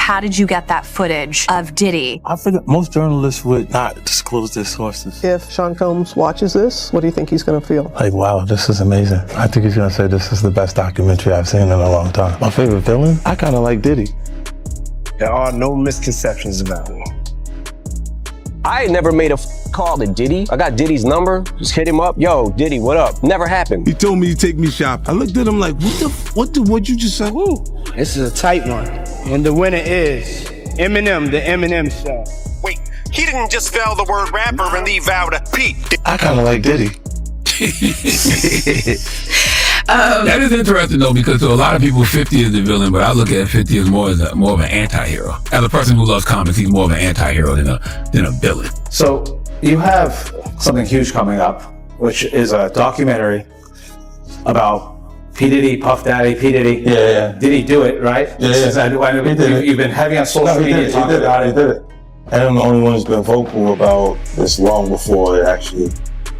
How did you get that footage of Diddy? I figure most journalists would not disclose their sources. If Sean Combs watches this, what do you think he's going to feel? Like, wow, this is amazing. I think he's going to say this is the best documentary I've seen in a long time. My favorite villain? I kind of like Diddy. There are no misconceptions about me. I ain't never made a call to Diddy. I got Diddy's number, just hit him up. Yo, Diddy, what up? Never happened. He told me to take me shopping. I looked at him like, what you just said? Who? This is a tight one. And the winner is Eminem, the Eminem Show. Wait, he didn't just spell the word rapper and leave out a P. I kind of like Diddy. That is interesting though, because to a lot of people, 50 is the villain, but I look at 50 as more of an anti-hero. As a person who loves comics, he's more of an anti-hero than a villain. So you have something huge coming up, which is a documentary about P. Diddy, Puff Daddy, P. Diddy. Yeah. Did he do it, right? Yeah. You've been heavy on social media talking about it. He did it. And I'm the only one who's been vocal about this long before it actually.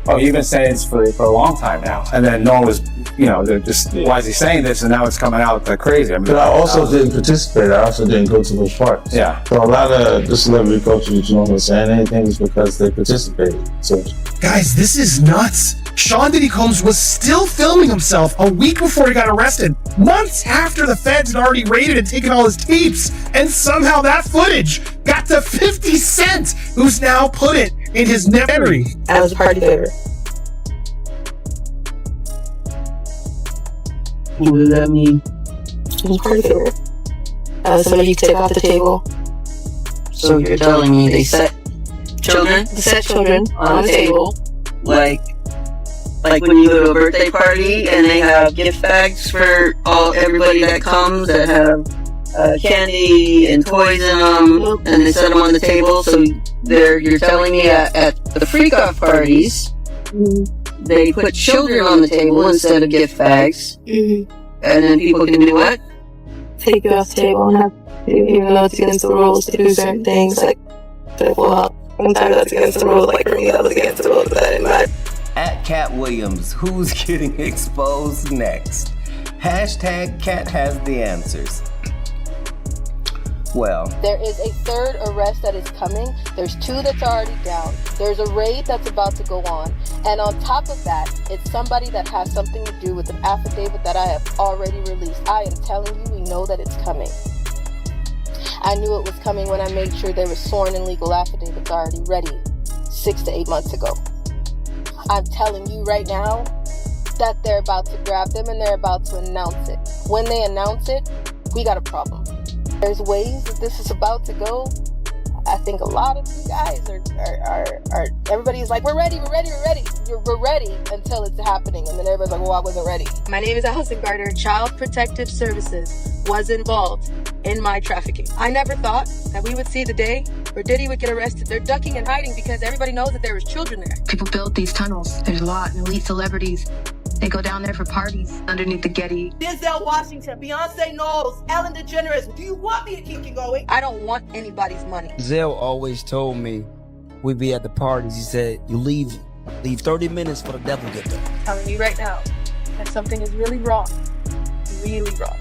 Oh, you've been saying this for a long time now. And then no one was, they're just, why is he saying this? And now it's coming out like crazy. I mean, but I also didn't participate. I also didn't go to those parties. Yeah. So a lot of the celebrity culture that you don't saying anything is because they participated. So, guys, this is nuts. Sean Diddy Combs was still filming himself a week before he got arrested, months after the feds had already raided and taken all his tapes, and somehow that footage got to 50 Cent, who's now put it in his memory. I was a party favor. What does that mean? I was a party favor. I was somebody you take off the table. So you're telling me they set children on the table, like when you go to a birthday party and they have gift bags for everybody that comes that have candy and toys in them, and they set them on the table. So you're telling me at the freak-off parties, they put children on the table instead of gift bags, and then people can do what? Take you off the table and have, even though it's against the rules to do certain things, like, well, sometimes that's against the rules, like for me that was against the rules, but that didn't matter. At Cat Williams, who's getting exposed next? Hashtag Cat has the answers. Well, there is a third arrest that is coming. There's 2 that's already down. There's a raid that's about to go on. And on top of that, it's somebody that has something to do with an affidavit that I have already released. I am telling you, we know that it's coming. I knew it was coming when I made sure there were sworn and legal affidavits already ready 6 to 8 months ago. I'm telling you right now that they're about to grab them and they're about to announce it. When they announce it, we got a problem. There's ways that this is about to go. I think a lot of you guys are everybody's like, we're ready. We're ready until it's happening. And then everybody's like, well, I wasn't ready. My name is Allison Gardner. Child Protective Services was involved in my trafficking. I never thought that we would see the day where Diddy would get arrested. They're ducking and hiding because everybody knows that there was children there. People built these tunnels. There's a lot of elite celebrities. They go down there for parties underneath the Getty. Denzel Washington, Beyonce Knowles, Ellen DeGeneres. Do you want me to keep you going? I don't want anybody's money. Zell always told me we'd be at the parties. He said, you leave 30 minutes for the devil to get there. I'm telling you right now that something is really wrong. Really wrong.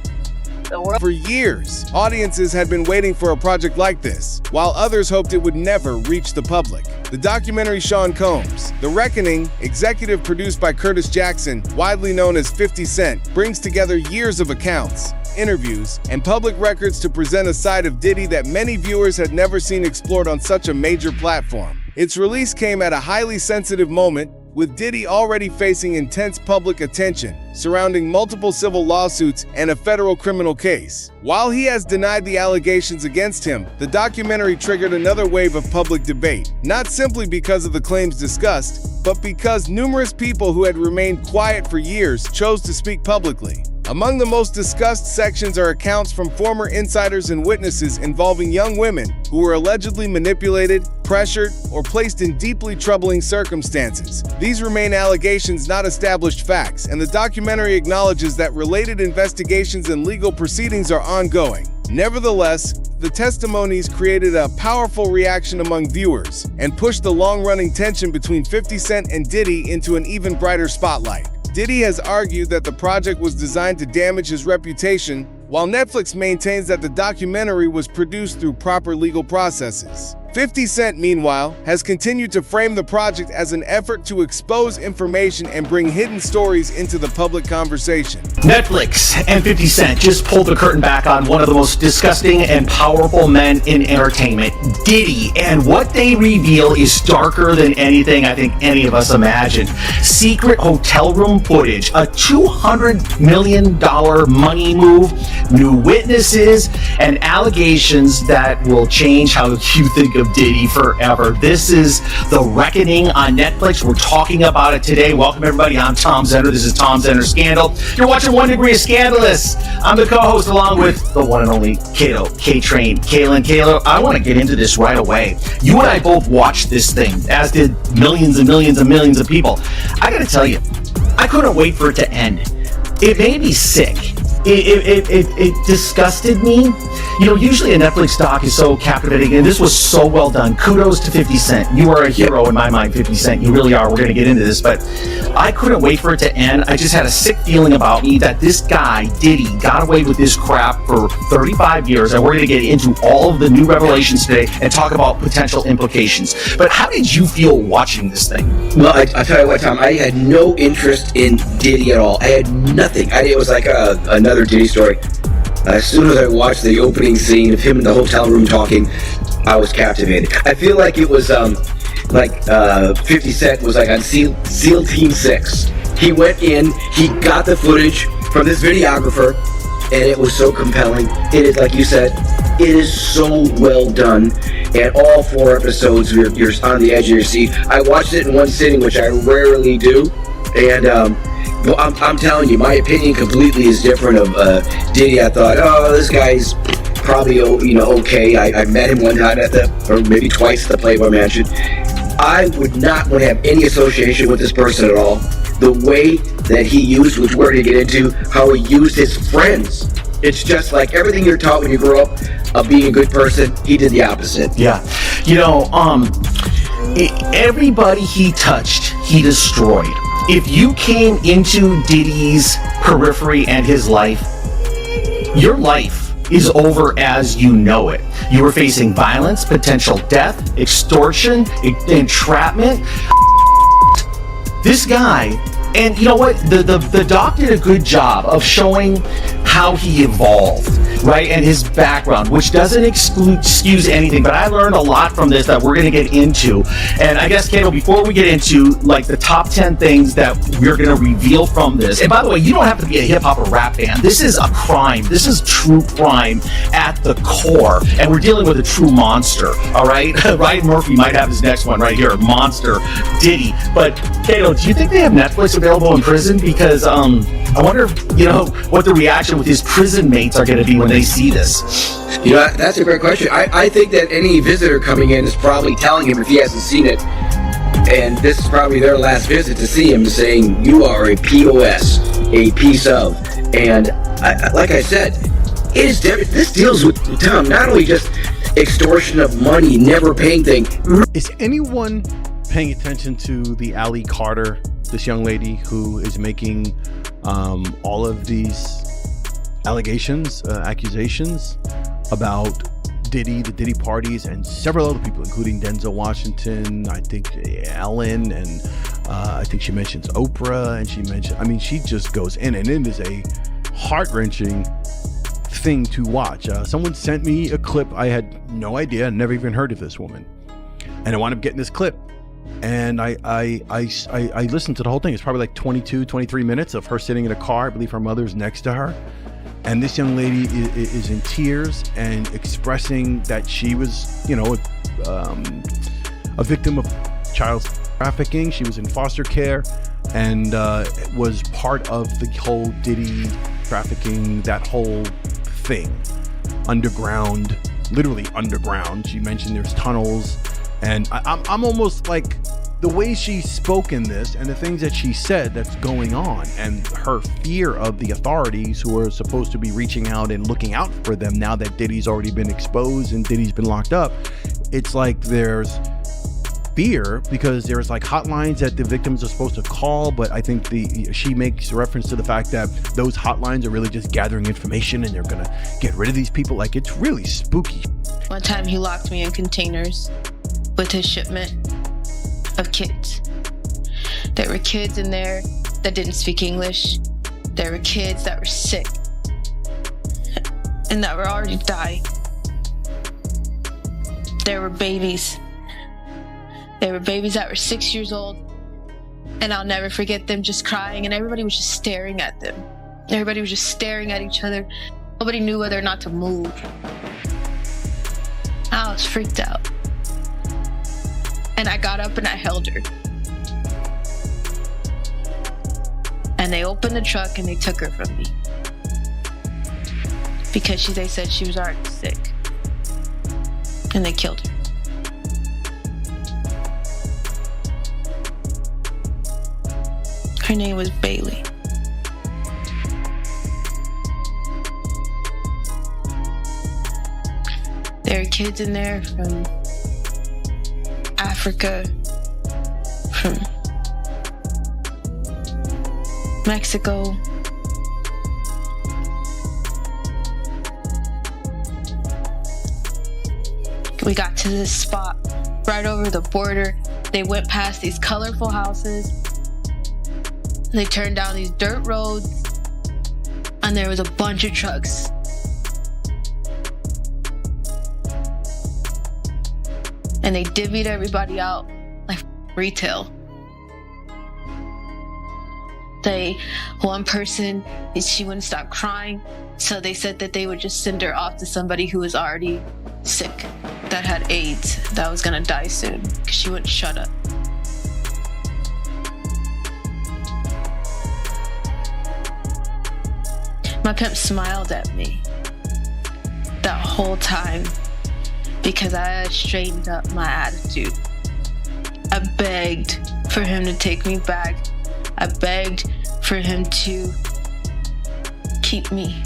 For years, audiences had been waiting for a project like this, while others hoped it would never reach the public. The documentary Sean Combs, The Reckoning, executive produced by Curtis Jackson, widely known as 50 Cent, brings together years of accounts, interviews, and public records to present a side of Diddy that many viewers had never seen explored on such a major platform. Its release came at a highly sensitive moment, with Diddy already facing intense public attention surrounding multiple civil lawsuits and a federal criminal case. While he has denied the allegations against him, the documentary triggered another wave of public debate, not simply because of the claims discussed, but because numerous people who had remained quiet for years chose to speak publicly. Among the most discussed sections are accounts from former insiders and witnesses involving young women who were allegedly manipulated, pressured, or placed in deeply troubling circumstances. These remain allegations, not established facts, and the documentary acknowledges that related investigations and legal proceedings are ongoing. Nevertheless, the testimonies created a powerful reaction among viewers and pushed the long-running tension between 50 Cent and Diddy into an even brighter spotlight. Diddy has argued that the project was designed to damage his reputation, while Netflix maintains that the documentary was produced through proper legal processes. 50 Cent, meanwhile, has continued to frame the project as an effort to expose information and bring hidden stories into the public conversation. Netflix and 50 Cent just pulled the curtain back on one of the most disgusting and powerful men in entertainment, Diddy, and what they reveal is darker than anything I think any of us imagined. Secret hotel room footage, a $200 million money move, new witnesses, and allegations that will change how you think of Diddy forever. This is The Reckoning on Netflix. We're talking about it today. Welcome, everybody. I'm Tom Zender. This is Tom Zender Scandal. You're watching 1 Degree of Scandalous. I'm the co-host along with the one and only Kato, K-Train, Kaylin. Kayla, I want to get into this right away. You and I both watched this thing, as did millions and millions and millions of people. I got to tell you, I couldn't wait for it to end. It made me sick. It disgusted me. You know, usually a Netflix doc is so captivating, and this was so well done. Kudos to 50 Cent. You are a hero in my mind, 50 Cent. You really are. We're going to get into this, but I couldn't wait for it to end. I just had a sick feeling about me that this guy, Diddy, got away with this crap for 35 years, and we're going to get into all of the new revelations today and talk about potential implications. But how did you feel watching this thing? Well, I'll tell you what, Tom, I had no interest in Diddy at all. I had nothing. It was like another Diddy story. As soon as I watched the opening scene of him in the hotel room talking, I was captivated. I feel like it was 50 Cent was like on SEAL Team 6. He went in, he got the footage from this videographer, and it was so compelling. It is, like you said, it is so well done. And all 4 episodes, you're on the edge of your seat. I watched it in one sitting, which I rarely do, and well, I'm telling you, my opinion completely is different of Diddy. I thought, oh, this guy's probably, okay. I met him one time or maybe twice at the Playboy Mansion. I would not want to have any association with this person at all. The way that he used, which we're going to get into, how he used his friends. It's just like everything you're taught when you grow up of being a good person, he did the opposite. Yeah. Everybody he touched, he destroyed. If you came into Diddy's periphery and his life, your life is over as you know it. You were facing violence, potential death, extortion, entrapment. This guy, and you know what? The doc did a good job of showing how he evolved, right? And his background, which doesn't excuse anything, but I learned a lot from this that we're going to get into. And I guess, Kato, before we get into like the top 10 things that we're going to reveal from this, and by the way, you don't have to be a hip hop or rap fan. This is a crime. This is true crime at the core. And we're dealing with a true monster, all right? Ryan Murphy might have his next one right here, Monster Diddy. But Kato, do you think they have Netflix available in prison? Because I wonder if, what the reaction with his prison mates are going to be when they see this. That's a great question. I think that any visitor coming in is probably telling him, if he hasn't seen it, and this is probably their last visit to see him, saying, you are a POS, a piece of. And like I said, it is this deals with, Tom, not only just extortion of money, never paying thing. Is anyone paying attention to the Aaliyah Carter, this young lady who is making all of these accusations about Diddy, the Diddy parties, and several other people, including Denzel Washington, I think Ellen, and I think she mentions Oprah, and she just goes in, and it is a heart-wrenching thing to watch. Someone sent me a clip. I had no idea, never even heard of this woman, and I wound up getting this clip. And I listened to the whole thing. It's probably like 22, 23 minutes of her sitting in a car. I believe her mother's next to her. And this young lady is in tears and expressing that she was, a victim of child trafficking. She was in foster care and was part of the whole Diddy trafficking, that whole thing. Underground, literally underground. She mentioned there's tunnels. And I'm almost like the way she spoke in this and the things that she said that's going on and her fear of the authorities who are supposed to be reaching out and looking out for them now that Diddy's already been exposed and Diddy's been locked up. It's like there's fear because there's like hotlines that the victims are supposed to call, but I think she makes reference to the fact that those hotlines are really just gathering information and they're gonna get rid of these people. Like, it's really spooky. One time he locked me in containers with his shipment of kids. There were kids in there that didn't speak English. There were kids that were sick and that were already dying. There were babies. There were babies that were 6 years old, and I'll never forget them just crying, and everybody was just staring at them. Everybody was just staring at each other. Nobody knew whether or not to move. I was freaked out. And I got up and I held her. And they opened the truck and they took her from me. Because they said she was already sick. And they killed her. Her name was Bailey. There are kids in there from Africa, from Mexico. We got to this spot right over the border. They went past these colorful houses. They turned down these dirt roads, and there was a bunch of trucks. And they divvied everybody out like retail. One person, she wouldn't stop crying, so they said that they would just send her off to somebody who was already sick, that had AIDS, that was gonna die soon, because she wouldn't shut up. My pimp smiled at me that whole time because I had straightened up my attitude. I begged for him to take me back. I begged for him to keep me.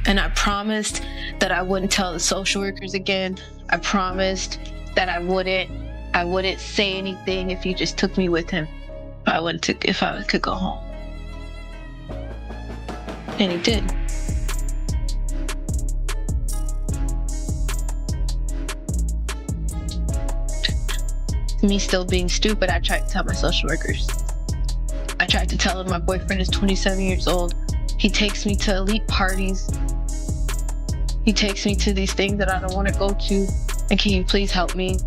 And I promised that I wouldn't tell the social workers again. I promised that I wouldn't say anything if he just took me with him. If I could go home. And he did. Me still being stupid, I tried to tell my social workers. I tried to tell them my boyfriend is 27 years old. He takes me to elite parties. He takes me to these things that I don't want to go to. And can you please help me?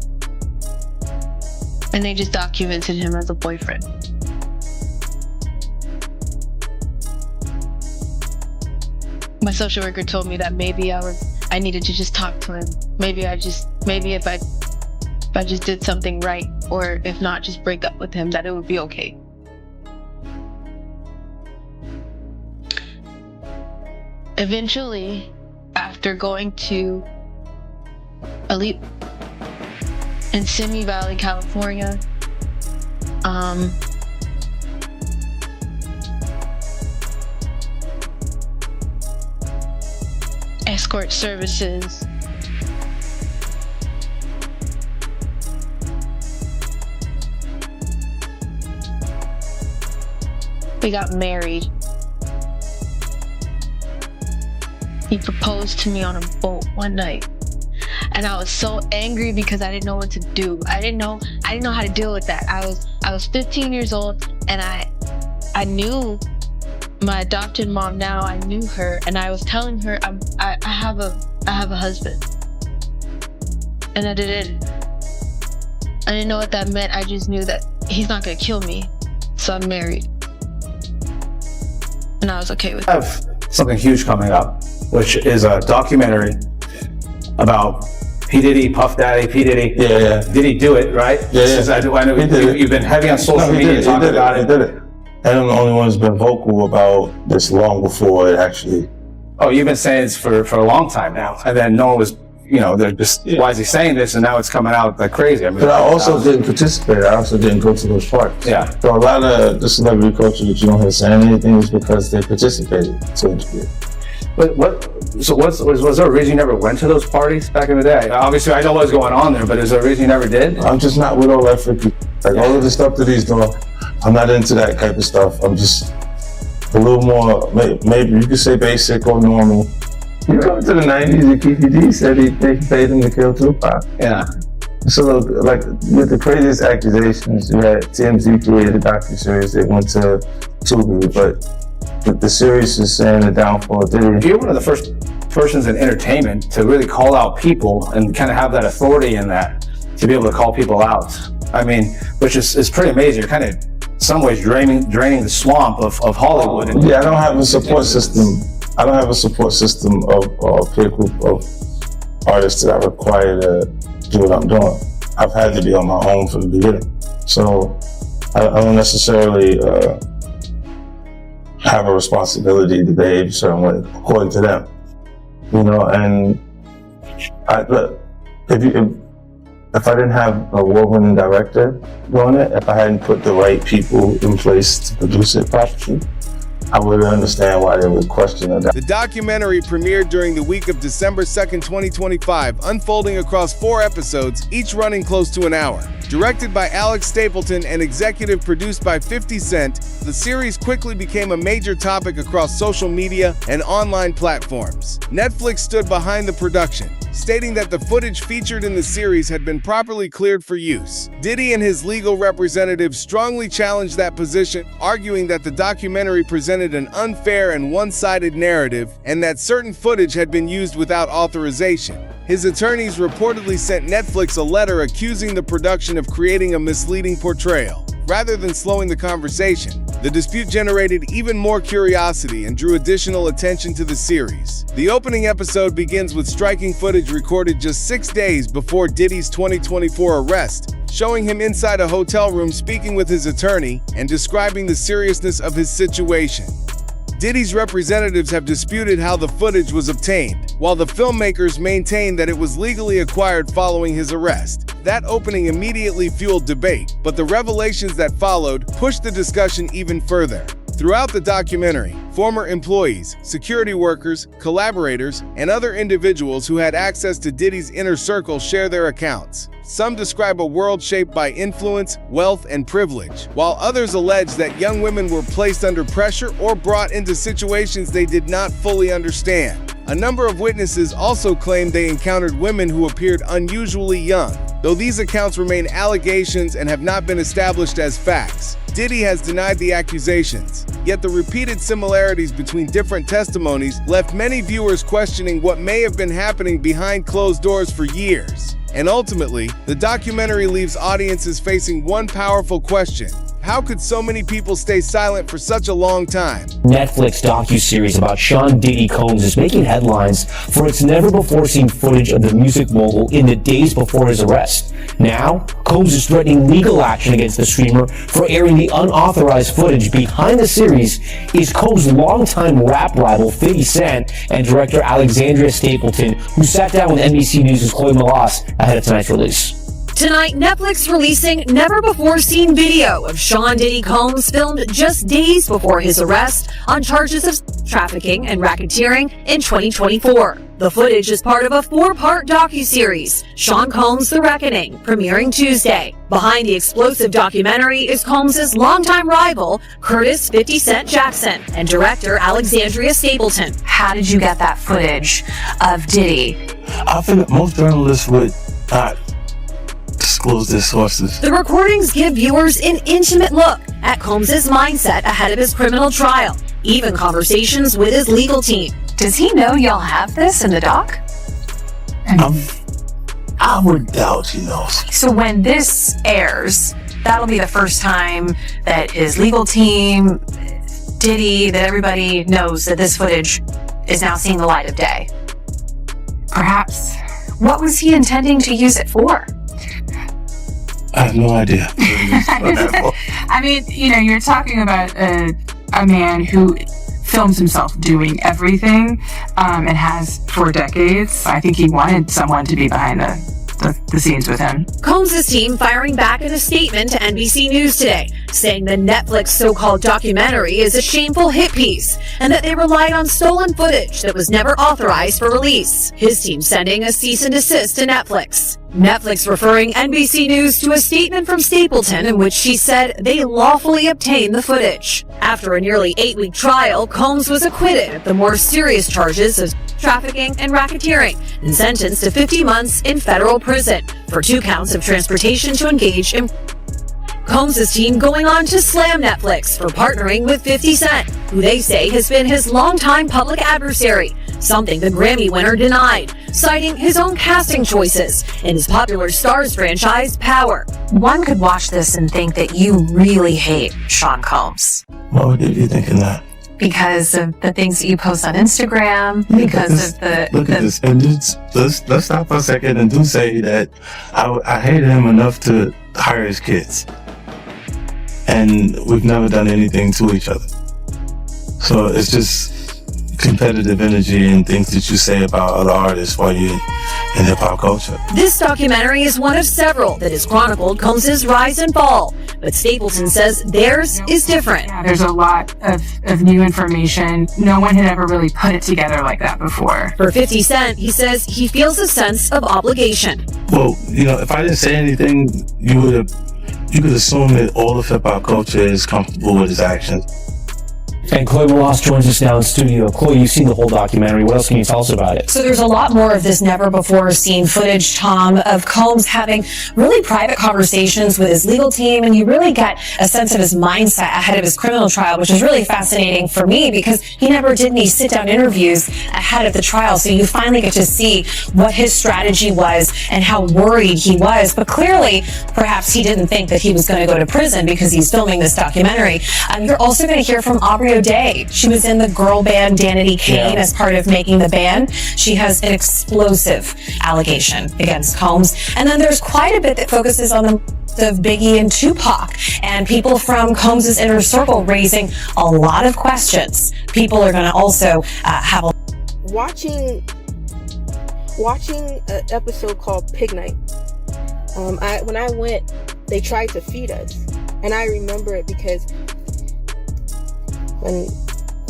And they just documented him as a boyfriend. My social worker told me that maybe I needed to just talk to him. Maybe if I just did something right, or if not, just break up with him, that it would be okay. Eventually, after going to Elite in Simi Valley, California, escort services, we got married. He proposed to me on a boat one night. And I was so angry because I didn't know what to do. I didn't know how to deal with that. I was 15 years old, and I knew my adopted mom now. I knew her, and I was telling her I have a husband. And I didn't know what that meant. I just knew that he's not gonna kill me. So I'm married. And I was okay with it. I have something huge coming up, which is a documentary about P. Diddy, Puff Daddy, P. Diddy. Yeah. Did he do it, right? Yeah. I know you've been heavy on social media talking about it. He did it. And I'm the only one who's been vocal about this long before it actually. Oh, you've been saying this for a long time now. And then no one was, they're just, why is he saying this? And now it's coming out like crazy. I mean, but I also didn't participate. I also didn't go to those parties. Yeah. So a lot of the celebrity culture that you don't hear saying anything is because they participated, so to speak. But was there a reason you never went to those parties back in the day? Obviously, I know what's going on there, but is there a reason you never did? I'm just not with all that freaky. Like all of the stuff that he's doing, I'm not into that type of stuff. I'm just a little more, maybe you could say basic or normal. You come to the 90s and Keefe D said they paid him to kill Tupac. Yeah. So like with the craziest accusations, you had TMZ created a docuseries that went to Tubi, but the series is saying the downfall of Diddy. You're one of the first persons in entertainment to really call out people and kind of have that authority in that, to be able to call people out. I mean, which is pretty amazing. You're kind of, in some ways, draining the swamp of Hollywood. Yeah, I don't have a support system. I don't have a support system of peer group of artists that I require to do what I'm doing. I've had to be on my own from the beginning. So I don't necessarily have a responsibility to behave a certain way, according to them. You know, and if I didn't have a award-winning director doing it, if I hadn't put the right people in place to produce it properly, I wouldn't understand why they would question it. The documentary premiered during the week of December 2nd, 2025, unfolding across 4 episodes, each running close to an hour. Directed by Alex Stapleton and executive produced by 50 Cent, the series quickly became a major topic across social media and online platforms. Netflix stood behind the production, stating that the footage featured in the series had been properly cleared for use. Diddy and his legal representatives strongly challenged that position, arguing that the documentary presented an unfair and one-sided narrative and that certain footage had been used without authorization. His attorneys reportedly sent Netflix a letter accusing the production of creating a misleading portrayal. Rather than slowing the conversation, the dispute generated even more curiosity and drew additional attention to the series. The opening episode begins with striking footage recorded just 6 days before Diddy's 2024 arrest, showing him inside a hotel room speaking with his attorney and describing the seriousness of his situation. Diddy's representatives have disputed how the footage was obtained, while the filmmakers maintain that it was legally acquired following his arrest. That opening immediately fueled debate, but the revelations that followed pushed the discussion even further. Throughout the documentary, former employees, security workers, collaborators, and other individuals who had access to Diddy's inner circle share their accounts. Some describe a world shaped by influence, wealth, and privilege, while others allege that young women were placed under pressure or brought into situations they did not fully understand. A number of witnesses also claimed they encountered women who appeared unusually young, though these accounts remain allegations and have not been established as facts. Diddy has denied the accusations, yet the repeated similarities between different testimonies left many viewers questioning what may have been happening behind closed doors for years. And ultimately, the documentary leaves audiences facing one powerful question: how could so many people stay silent for such a long time? Netflix docuseries about Sean Diddy Combs is making headlines for its never-before-seen footage of the music mogul in the days before his arrest. Now, Combs is threatening legal action against the streamer for airing the unauthorized footage. Behind the series is Combs' longtime rap rival 50 Cent and director Alexandria Stapleton, who sat down with NBC News' Chloe Melas ahead of tonight's release. Tonight, Netflix releasing never-before-seen video of Sean Diddy Combs filmed just days before his arrest on charges of trafficking and racketeering in 2024. The footage is part of a 4-part docuseries, Sean Combs: The Reckoning, premiering Tuesday. Behind the explosive documentary is Combs' longtime rival, Curtis 50 Cent Jackson, and director Alexandria Stapleton. How did you get that footage of Diddy? I feel that most journalists would not disclose their sources. The recordings give viewers an intimate look at Combs' mindset ahead of his criminal trial, even conversations with his legal team. Does he know y'all have this in the doc? I would doubt he knows. So when this airs, that'll be the first time that his legal team, Diddy, that everybody knows that this footage is now seeing the light of day. Perhaps, what was he intending to use it for? I have no idea. I mean, you know, you're talking about a man who films himself doing everything and has for decades. I think he wanted someone to be behind the scenes with him. Combs' team firing back in a statement to NBC News today, saying the Netflix so-called documentary is a shameful hit piece and that they relied on stolen footage that was never authorized for release. His team sending a cease and desist to Netflix. Netflix referring NBC News to a statement from Stapleton in which she said they lawfully obtained the footage. After a nearly 8-week trial, Combs was acquitted of the more serious charges of trafficking and racketeering and sentenced to 50 months in federal prison for 2 counts of transportation to engage in. Combs' team going on to slam Netflix for partnering with 50 Cent, who they say has been his longtime public adversary, something the Grammy winner denied, citing his own casting choices in his popular Stars franchise, Power. One could watch this and think that you really hate Sean Combs. What would you be thinking that? Because of the things that you post on Instagram, because of the... Look at this. And let's stop for a second and do say that I hated him enough to hire his kids. And we've never done anything to each other. So it's just competitive energy and things that you say about other artists while you're in hip-hop culture. This documentary is one of several that has chronicled Combs' rise and fall, but Stapleton says theirs is different. Yeah, there's a lot of new information. No one had ever really put it together like that before. For 50 Cent, he says he feels a sense of obligation. Well, if I didn't say anything, you could assume that all of hip-hop culture is comfortable with his actions. And Chloe Molas joins us now in studio. Chloe, you've seen the whole documentary. What else can you tell us about it? So there's a lot more of this never-before-seen footage, Tom, of Combs having really private conversations with his legal team, and you really get a sense of his mindset ahead of his criminal trial, which is really fascinating for me because he never did any sit-down interviews ahead of the trial, so you finally get to see what his strategy was and how worried he was. But clearly, perhaps he didn't think that he was going to go to prison because he's filming this documentary. You're also going to hear from Aubrey O'Day. She was in the girl band Danity Kane as part of making the band. She has an explosive allegation against Combs. And then there's quite a bit that focuses on the of Biggie and Tupac, and people from Combs' inner circle raising a lot of questions. People are going to also have a... Watching an episode called Pig Night. When I went, they tried to feed us. And I remember it because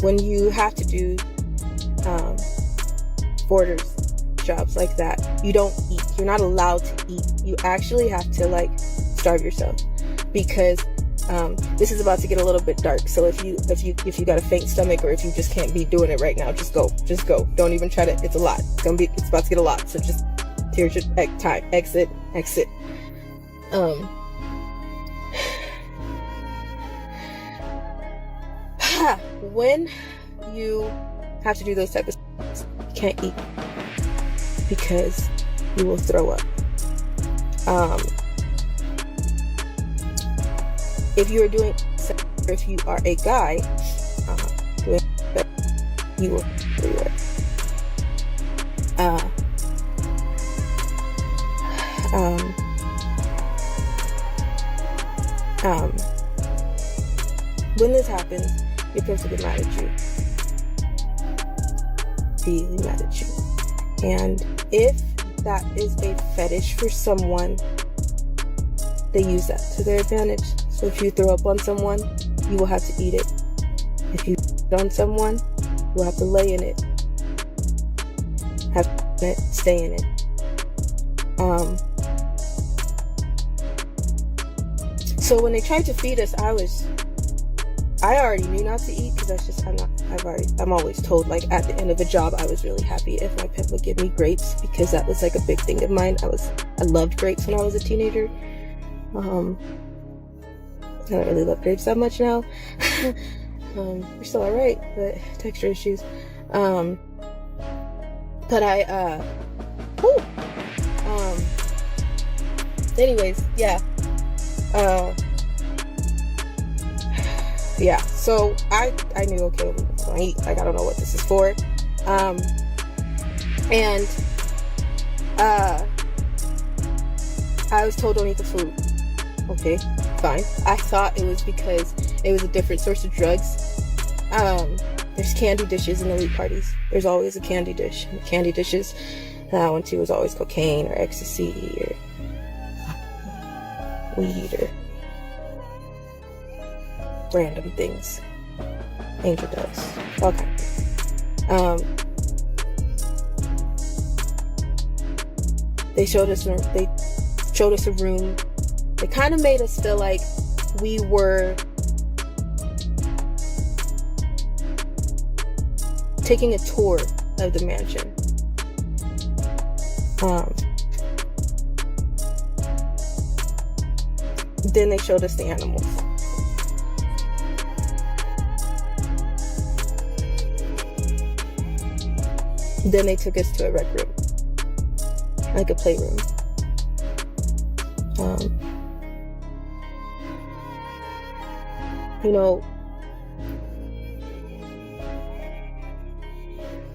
when you have to do borders jobs like that, you don't eat. You're not allowed to eat. You actually have to starve yourself because this is about to get a little bit dark. So if you got a faint stomach or if you just can't be doing it right now, just go. Don't even try to. It's a lot. It's about to get a lot. So just here's your time. Exit. When you have to do those type of things, you can't eat because you will throw up. If you are doing, if you are a guy, you will throw up. When this happens, your parents will get mad at you. Really mad at you. And if that is a fetish for someone, they use that to their advantage. So if you throw up on someone, you will have to eat it. If you on someone, you will have to lay in it. Have it, stay in it. So when they tried to feed us, I already knew not to eat because that's just I'm always told at the end of a job I was really happy if my pimp would give me grapes because that was a big thing of mine. I loved grapes when I was a teenager. I don't really love grapes that much now. They're still alright, but texture issues. Anyways, yeah. Yeah, so I knew, okay, I eat, I don't know what this is for. I was told don't eat the food. Okay, fine. I thought it was because it was a different source of drugs. There's candy dishes in elite parties. There's always a candy dish. And candy dishes When she was always cocaine or ecstasy or weed or random things. Angel dust, all kinds of things. They showed us a room. They kind of made us feel like we were taking a tour of the mansion. Then they showed us the animals. Then they took us to a rec room, like a playroom. You know,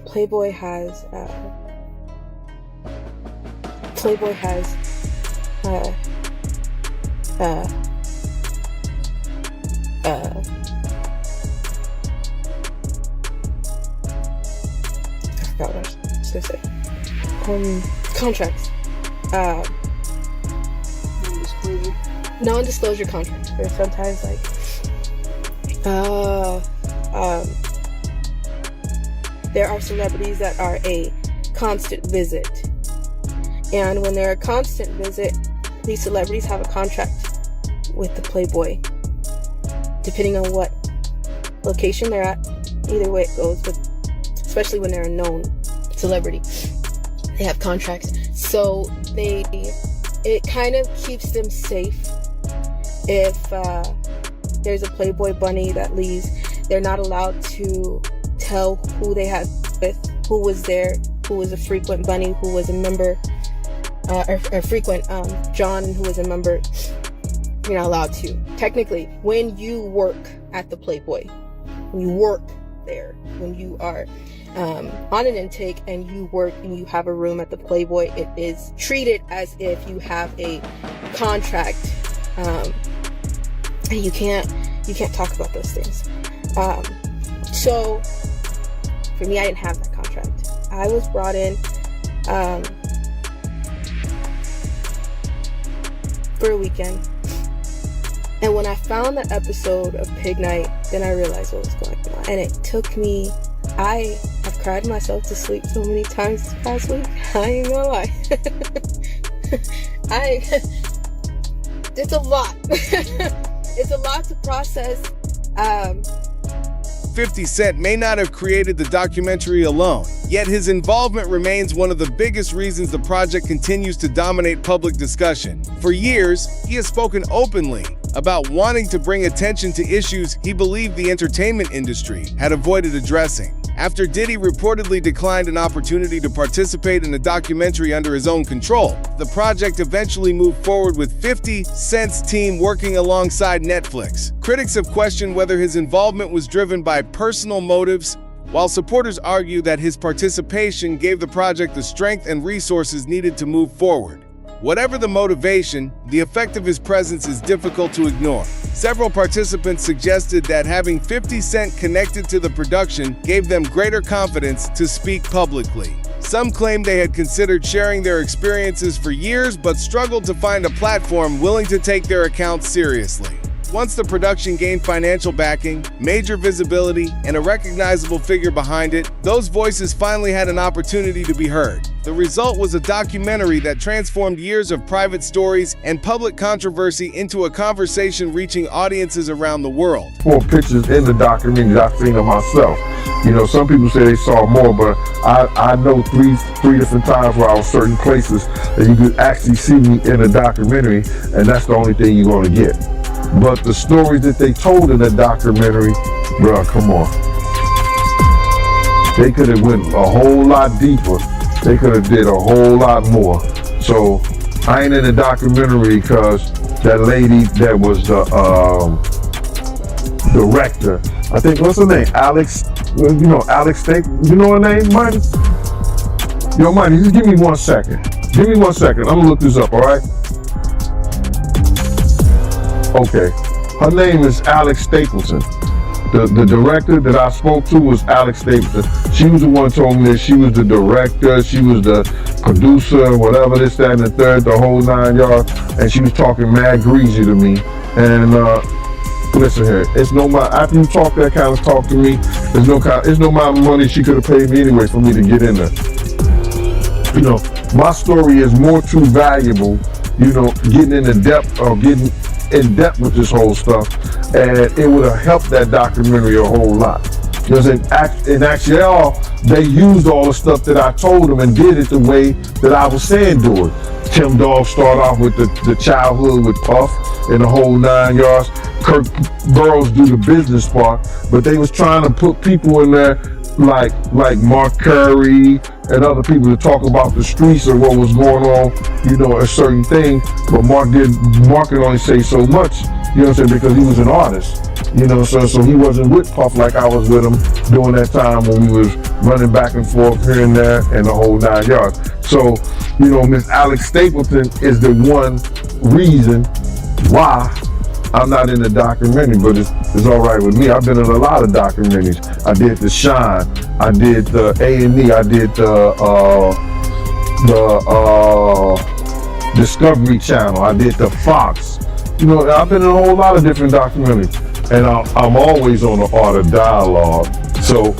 Playboy has I forgot what I was gonna say. Contracts. Non-disclosure contracts. There's sometimes there are celebrities that are a constant visit, and when they're a constant visit, these celebrities have a contract with the Playboy, depending on what location they're at. Either way it goes, but especially when they're a known celebrity, they have contracts. So it kind of keeps them safe. If there's a Playboy bunny that leaves, they're not allowed to tell who they had with, who was there, who was a frequent bunny, who was a member, or frequent John, who was a member. You're not allowed to. Technically, when you work at the Playboy, when you work there, when you are on an intake and you work and you have a room at the Playboy, it is treated as if you have a contract, and you can't talk about those things. So for me, I didn't have that contract. I was brought in for a weekend, and when I found that episode of Pig Night, then I realized what was going on, and it took me. I have cried myself to sleep so many times this past week. I ain't gonna lie. It's a lot. It's a lot to process. 50 Cent may not have created the documentary alone, yet his involvement remains one of the biggest reasons the project continues to dominate public discussion. For years, he has spoken openly about wanting to bring attention to issues he believed the entertainment industry had avoided addressing. After Diddy reportedly declined an opportunity to participate in a documentary under his own control, the project eventually moved forward with 50 Cent's team working alongside Netflix. Critics have questioned whether his involvement was driven by personal motives, while supporters argue that his participation gave the project the strength and resources needed to move forward. Whatever the motivation, the effect of his presence is difficult to ignore. Several participants suggested that having 50 Cent connected to the production gave them greater confidence to speak publicly. Some claimed they had considered sharing their experiences for years but struggled to find a platform willing to take their accounts seriously. Once the production gained financial backing, major visibility, and a recognizable figure behind it, those voices finally had an opportunity to be heard. The result was a documentary that transformed years of private stories and public controversy into a conversation reaching audiences around the world. 4 pictures in the documentary that I've seen of myself. You know, some people say they saw more, but I know three different times where I was certain places that you could actually see me in a documentary, and that's the only thing you're going to get. But the stories that they told in the documentary, bro, come on. They could have went a whole lot deeper. They could have did a whole lot more. So I ain't in the documentary because that lady that was the director, I think, what's her name? Alex, you know, Alex Steak, you know her name, Mighty? Yo, Mighty, just give me 1 second. Give me 1 second. I'm gonna look this up, all right? Okay, her name is Alex Stapleton. The director that I spoke to was Alex Stapleton. She was the one who told me that she was the director, she was the producer, whatever, this, that, and the third, the whole 9 yards. And she was talking mad greasy to me. And listen here, it's no my after you talk that kind of talk to me, it's no amount of money she could have paid me anyway for me to get in there. You know, my story is more too valuable, you know, getting in depth with this whole stuff, and it would have helped that documentary a whole lot. Because in actuality, they used all the stuff that I told them and did it the way that I was saying do it. Tim Dog started off with the childhood with Puff and the whole 9 yards. Kirk Burrows do the business part, but they was trying to put people in there like Mark Curry and other people to talk about the streets or what was going on, you know, a certain thing. But Mark could only say so much, you know what I'm saying, because he was an artist. You know, so he wasn't with Puff like I was with him during that time when we was running back and forth here and there and the whole 9 yards. So, you know, Miss Alex Stapleton is the one reason why I'm not in the documentary, but it's all right with me. I've been in a lot of documentaries. I did The Shine, I did the A&E, I did the Discovery Channel, I did the Fox. You know, I've been in a whole lot of different documentaries. And I'm always on the art of dialogue. So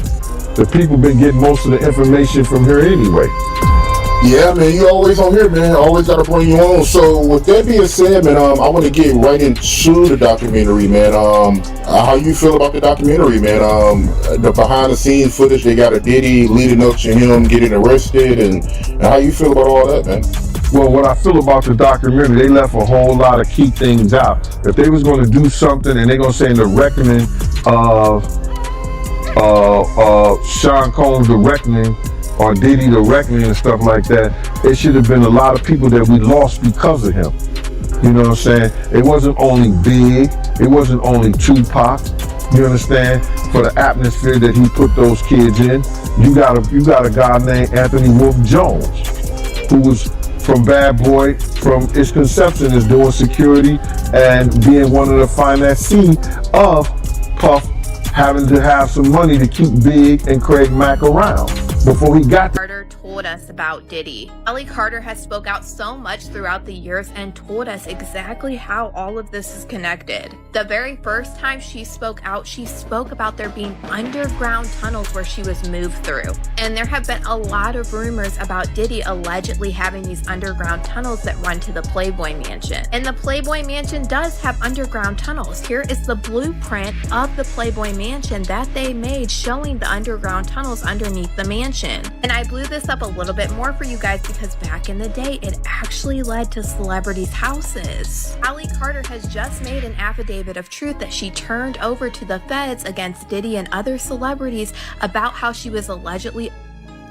the people been getting most of the information from here anyway. Yeah, man, you always on here, man. Always gotta bring you on. So with that being said, man, I want to get right into the documentary, man. How you feel about the documentary, man? The behind the scenes footage, they got a Diddy leading up to him getting arrested, and how you feel about all that, man? Well, what I feel about the documentary, they left a whole lot of key things out. If they was going to do something and they're going to say in the reckoning of Sean Combs, the reckoning, or Diddy, the reckoning and stuff like that, it should have been a lot of people that we lost because of him. You know what I'm saying? It wasn't only Big, it wasn't only Tupac, you understand? For the atmosphere that he put those kids in, you got a guy named Anthony Wolf Jones, who was from Bad Boy, from its conception, is doing security and being one of the financiers of Puff having to have some money to keep Big and Craig Mack around before he got Carter told us about Diddy. Aaliyah Carter has spoke out so much throughout the years and told us exactly how all of this is connected. The very first time she spoke out, she spoke about there being underground tunnels where she was moved through. And there have been a lot of rumors about Diddy allegedly having these underground tunnels that run to the Playboy Mansion. And the Playboy Mansion does have underground tunnels. Here is the blueprint of the Playboy Mansion that they made showing the underground tunnels underneath the mansion. And I blew this up a little bit more for you guys because back in the day, it actually led to celebrities' houses. Aaliyah Carter has just made an affidavit of truth that she turned over to the feds against Diddy and other celebrities about how she was allegedly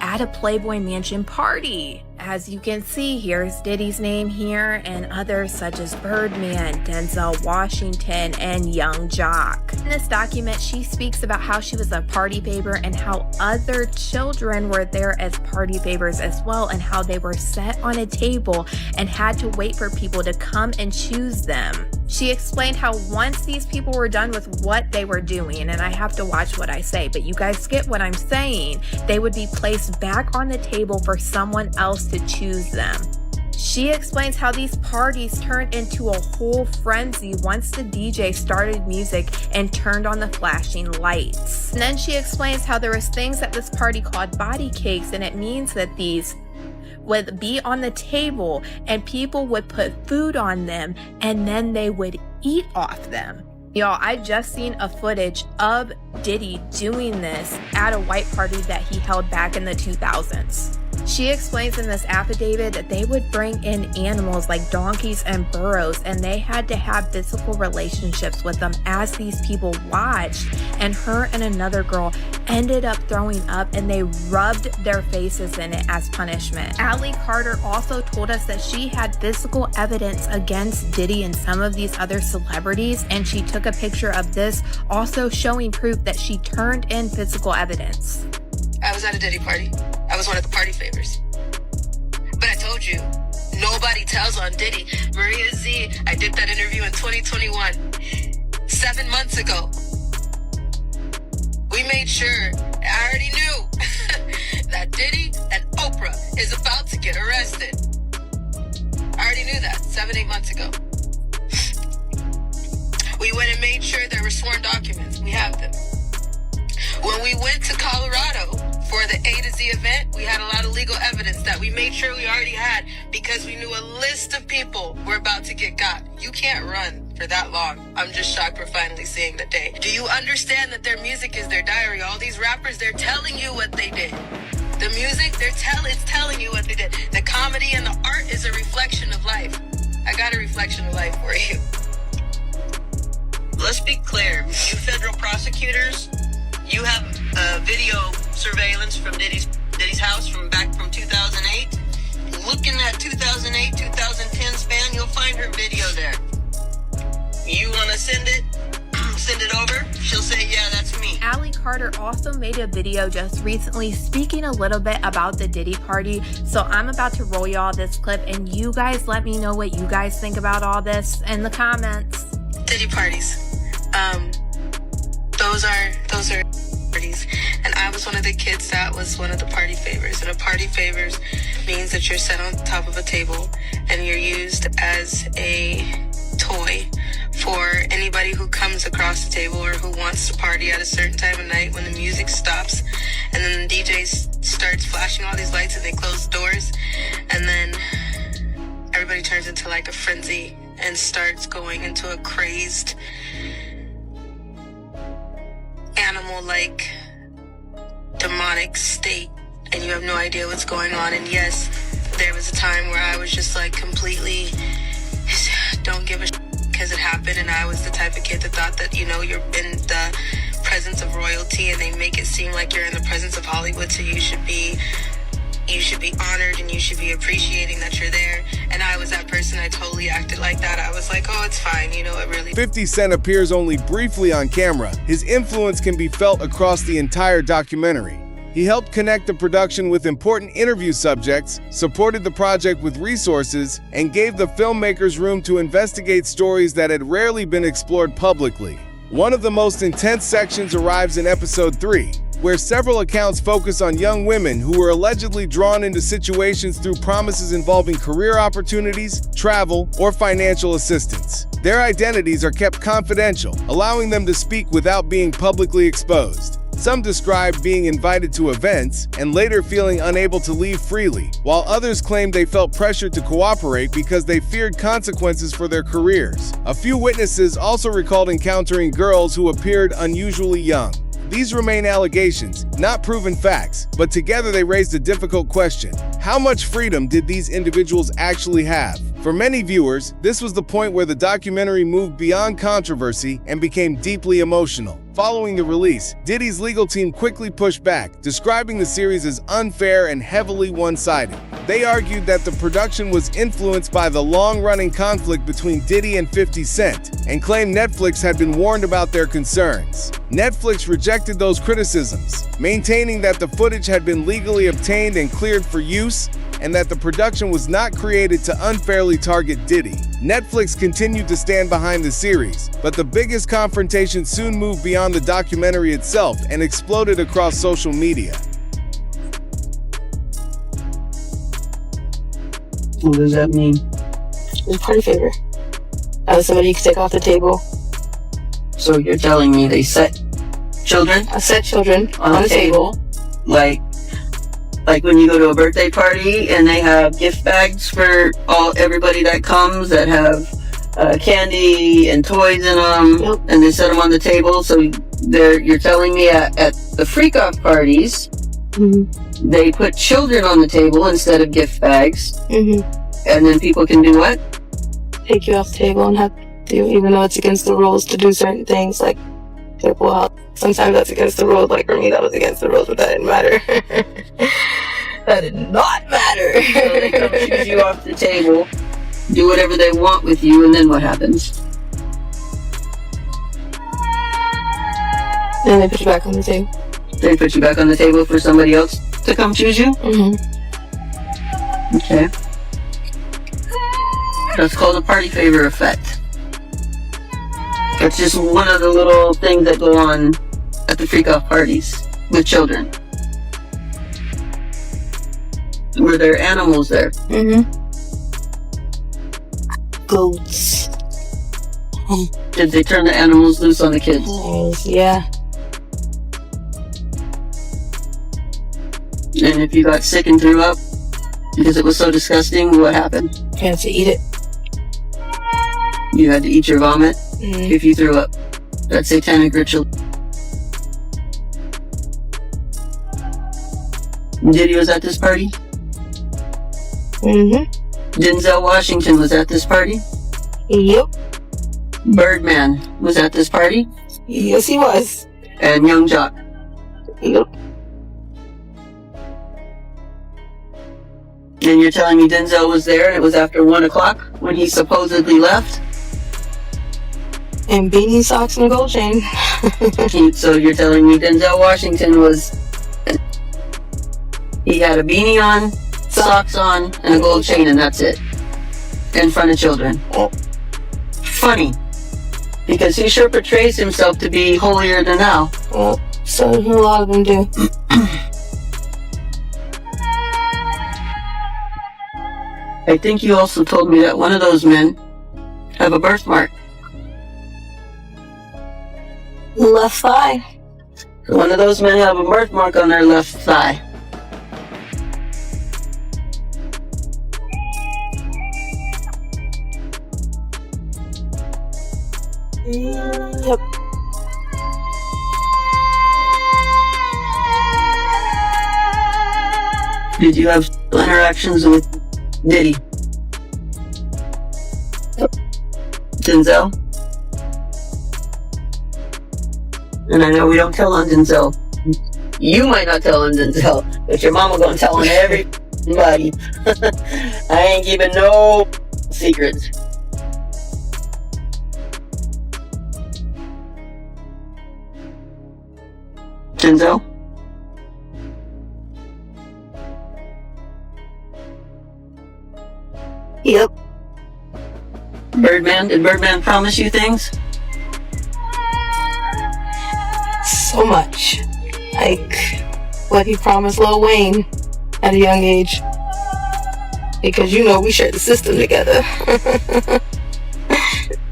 at a Playboy Mansion party. As you can see, here's Diddy's name here and others such as Birdman, Denzel Washington, and Young Jock. In this document, she speaks about how she was a party favor and how other children were there as party favors as well, and how they were set on a table and had to wait for people to come and choose them. She explained how once these people were done with what they were doing, and I have to watch what I say, but you guys get what I'm saying, they would be placed back on the table for someone else to choose them. She explains how these parties turned into a whole frenzy once the DJ started music and turned on the flashing lights. And then she explains how there was things at this party called body cakes, and it means that these would be on the table and people would put food on them and then they would eat off them. Y'all, I just seen a footage of Diddy doing this at a white party that he held back in the 2000s. She explains in this affidavit that they would bring in animals like donkeys and burros, and they had to have physical relationships with them as these people watched, and her and another girl ended up throwing up and they rubbed their faces in it as punishment. Aaliyah Carter also told us that she had physical evidence against Diddy and some of these other celebrities, and she took a picture of this, also showing proof that she turned in physical evidence. I was at a Diddy party. I was one of the party favors. But I told you, nobody tells on Diddy. Maria Z, I did that interview in 2021. 7 months ago. We made sure, I already knew, that Diddy and Oprah is about to get arrested. I already knew that 7-8 months ago. We went and made sure there were sworn documents. We have them. When we went to Colorado for the A to Z event, we had a lot of legal evidence that we made sure we already had because we knew a list of people were about to get got. You can't run for that long. I'm just shocked we're finally seeing the day. Do you understand that their music is their diary? All these rappers, they're telling you what they did. The music, it's telling you what they did. The comedy and the art is a reflection of life. I got a reflection of life for you. Let's be clear. You federal prosecutors, you have video surveillance from Diddy's house from 2008. Look in that 2008-2010 span, you'll find her video there. You want to send it over? She'll say, yeah, that's me. Aaliyah Carter also made a video just recently speaking a little bit about the Diddy party. So I'm about to roll y'all this clip and you guys let me know what you guys think about all this in the comments. Diddy parties. Those are parties. And I was one of the kids that was one of the party favors. And a party favors means that you're set on top of a table and you're used as a toy for anybody who comes across the table or who wants to party at a certain time of night when the music stops and then the DJ starts flashing all these lights and they close the doors and then everybody turns into like a frenzy and starts going into a crazed animal-like demonic state and you have no idea what's going on. And yes, there was a time where I was just like completely don't give a shit because it happened, and I was the type of kid that thought that, you know, you're in the presence of royalty and they make it seem like you're in the presence of Hollywood, so you should be honored and you should be appreciating that you're there. And I was that person. I totally acted like that. I was like, oh, it's fine, you know, it really. 50 Cent appears only briefly on camera. His influence can be felt across the entire documentary. He helped connect the production with important interview subjects, supported the project with resources, and gave the filmmakers room to investigate stories that had rarely been explored publicly. One of the most intense sections arrives in episode 3, where several accounts focus on young women who were allegedly drawn into situations through promises involving career opportunities, travel, or financial assistance. Their identities are kept confidential, allowing them to speak without being publicly exposed. Some describe being invited to events and later feeling unable to leave freely, while others claim they felt pressured to cooperate because they feared consequences for their careers. A few witnesses also recalled encountering girls who appeared unusually young. These remain allegations, not proven facts, but together they raised a difficult question. How much freedom did these individuals actually have? For many viewers, this was the point where the documentary moved beyond controversy and became deeply emotional. Following the release, Diddy's legal team quickly pushed back, describing the series as unfair and heavily one-sided. They argued that the production was influenced by the long-running conflict between Diddy and 50 Cent, and claimed Netflix had been warned about their concerns. Netflix rejected those criticisms, maintaining that the footage had been legally obtained and cleared for use, and that the production was not created to unfairly target Diddy. Netflix continued to stand behind the series, but the biggest confrontation soon moved beyond the documentary itself and exploded across social media. What does that mean? It's party favor. As somebody you can take off the table. So you're telling me they set children on the table, like when you go to a birthday party and they have gift bags for everybody that comes that have candy and toys in them, and they set them on the table. So you're telling me at the freak-off parties, they put children on the table instead of gift bags, and then people can do what? Take you off the table and have to, even though it's against the rules to do certain things, like well, sometimes that's against the rules. Like for me, that was against the rules, but that didn't matter. That did not matter. So they come choose you off the table, do whatever they want with you, and then what happens? Then they put you back on the table. They put you back on the table for somebody else to come choose you? Okay. That's called a party favor effect. It's just one of the little things that go on at the freak-off parties with children. Were there animals there? Mm-hmm. Goats. Did they turn the animals loose on the kids? Yeah. And if you got sick and threw up because it was so disgusting, what happened? You had to eat it. You had to eat your vomit if you threw up. That's satanic ritual. Diddy was at this party? Mm-hmm. Denzel Washington was at this party? Yep. Birdman was at this party? Yes, he was. And Young Jock? Yep. And you're telling me Denzel was there and it was after 1 o'clock when he supposedly left? And beanie socks and a gold chain. So you're telling me Denzel Washington he had a beanie on, socks on, and a gold chain, and that's it. In front of children. Funny. Because he sure portrays himself to be holier than thou. Well, so a lot of them do. I think you also told me that one of those men have a birthmark. Left thigh. One of those men have a birthmark on their left thigh. Yep. Did you have interactions with Diddy? Yep. Denzel? And I know we don't tell on Denzel. You might not tell on Denzel, but your mama gonna tell on everybody. I ain't keeping no secrets. Denzel? Yep. Birdman? Did Birdman promise you things? So much. Like what he promised Lil Wayne at a young age. Because you know we share the system together.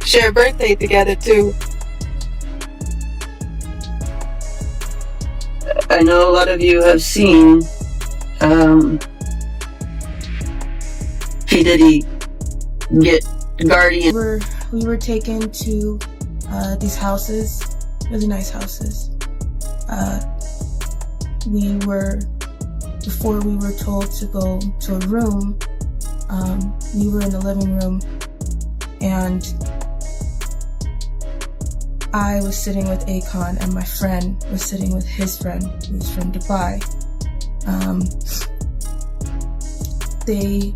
Share a birthday together too. I know a lot of you have seen P. Diddy get Guardian. We were taken to these houses, really nice houses. Before we were told to go to a room, we were in the living room and I was sitting with Akon and my friend was sitting with his friend who's from Dubai. They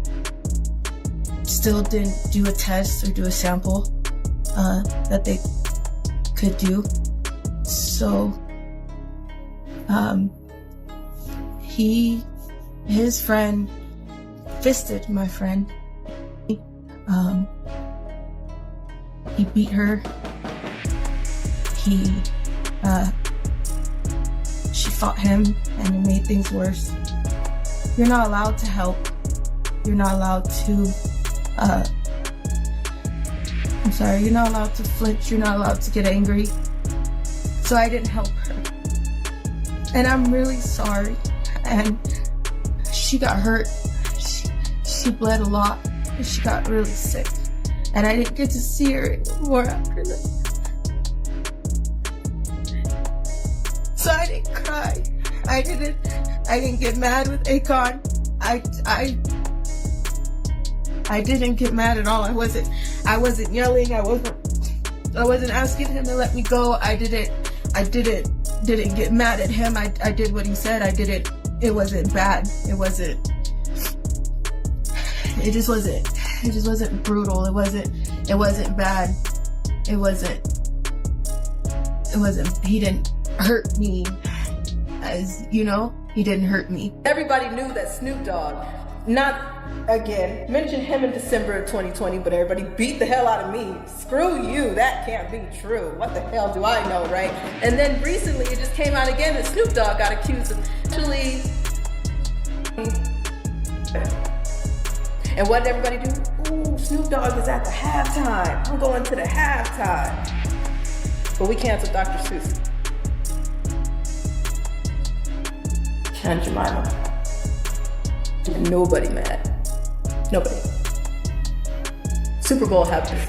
still didn't do a test or do a sample that they could do. So his friend fisted my friend. He beat her. She fought him and it made things worse. You're not allowed to help. You're not allowed to you're not allowed to flinch. You're not allowed to get angry. So I didn't help her. And I'm really sorry. And she got hurt. She bled a lot. And she got really sick. And I didn't get to see her anymore after that. So I didn't cry. I didn't get mad with Akon. I didn't get mad at all. I wasn't yelling. I wasn't asking him to let me go. I didn't get mad at him. I did what he said. It wasn't bad. It just wasn't brutal. It wasn't bad. He didn't hurt me, as you know, he didn't hurt me. Everybody knew that Snoop Dogg, not again, mentioned him in December of 2020, but everybody beat the hell out of me. Screw you, that can't be true. What the hell do I know, right? And then recently it just came out again that Snoop Dogg got accused of actually And what did everybody do? Ooh, Snoop Dogg is at the halftime. I'm going to the halftime. But we canceled Dr. Seuss. And Jemima. And nobody mad. Nobody. Super Bowl happened.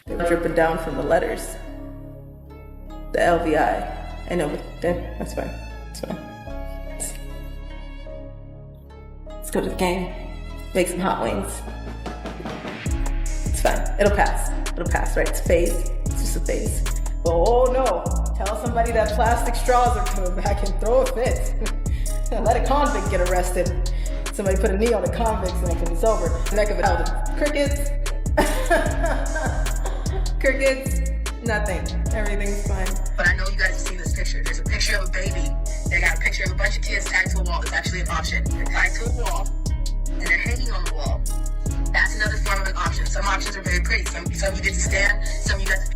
They were dripping down from the letters. The LVI. I know, but that's fine. It's fine. Let's go to the game. Make some hot wings. It's fine. It'll pass. It'll pass, right? It's a phase. It's just a phase. But oh no. Tell somebody that plastic straws are coming back and throw a fit. Let a convict get arrested. Somebody put a knee on a convict's neck and it's over. The neck of it out. Crickets. Crickets. Nothing. Everything's fine. But I know you guys have seen this picture. There's a picture of a baby. They got a picture of a bunch of kids tagged to a wall. It's actually an option. They're tied to a wall, and they're hanging on the wall. That's another form of an option. Some options are very pretty. Some you get to stand. Some you got to...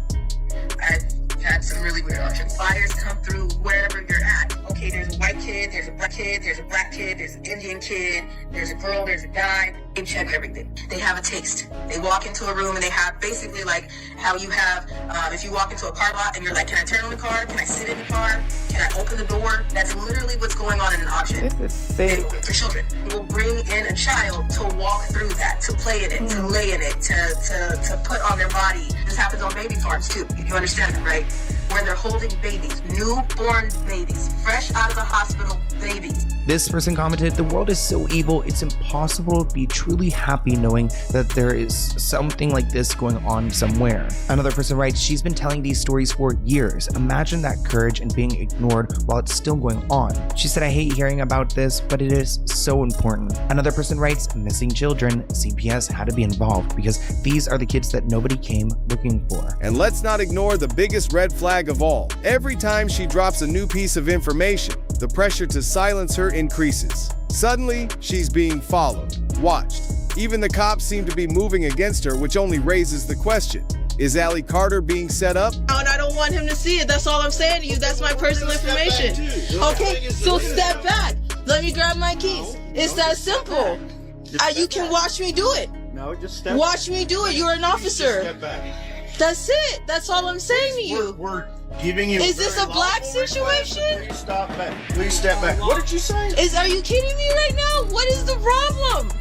I've had some really weird options. Fires come through wherever you're at. Okay, there's a white kid, there's a black kid, there's a black kid, there's an Indian kid, there's a girl, there's a guy. They check everything. They have a taste. They walk into a room and they have basically like how you have, if you walk into a car lot and you're like, can I turn on the car? Can I sit in the car? Can I open the door? That's literally what's going on in an auction. For children. You will bring in a child to walk through that, to play in it, to lay in it, to put on their body. This happens on baby farms too, if you understand it, right? Where they're holding babies, newborn babies, fresh out of the hospital babies. This person commented, "The world is so evil, it's impossible to be truly happy knowing that there is something like this going on somewhere." Another person writes, "She's been telling these stories for years. Imagine that courage and being ignored while it's still going on." She said, "I hate hearing about this, but it is so important." Another person writes, "Missing children, CPS had to be involved because these are the kids that nobody came looking for." And let's not ignore the biggest red flag of all. Every time she drops a new piece of information, the pressure to silence her increases. Suddenly, she's being followed, watched. Even the cops seem to be moving against her, which only raises the question, is Allie Carter being set up? And I don't want him to see it. That's all I'm saying to you. That's my personal information. Okay, so step back. Let me grab my keys. It's that simple. You can watch me do it. No, just step back. Watch me do it. You're an officer. Step back. That's it. That's all I'm saying to you. We're giving you. Is this a black situation? Please stop back. Please step back. What did you say? Are you kidding me right now? What is the problem?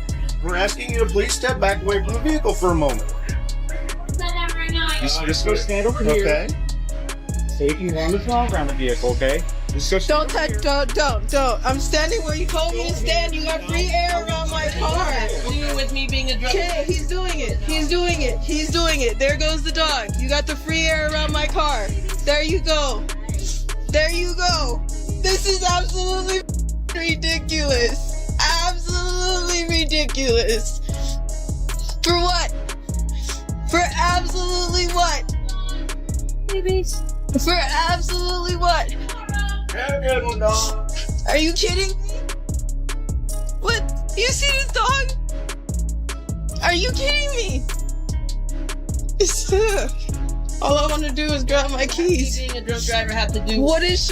We're asking you to please step back away from the vehicle for a moment. Just go stand over here. Okay. Taking one as well around the vehicle, okay? Don't touch, don't. I'm standing where you told me to stand. You got free air around my car. With me being a drug. Okay, he's doing it. There goes the dog. You got the free air around my car. There you go. This is absolutely ridiculous. Absolutely ridiculous. For what? For absolutely what? Babies. For absolutely what? Have a good one, dog. Are you kidding me? What? You see this dog? Are you kidding me? All I want to do is grab my keys. Being a drunk driver have to do?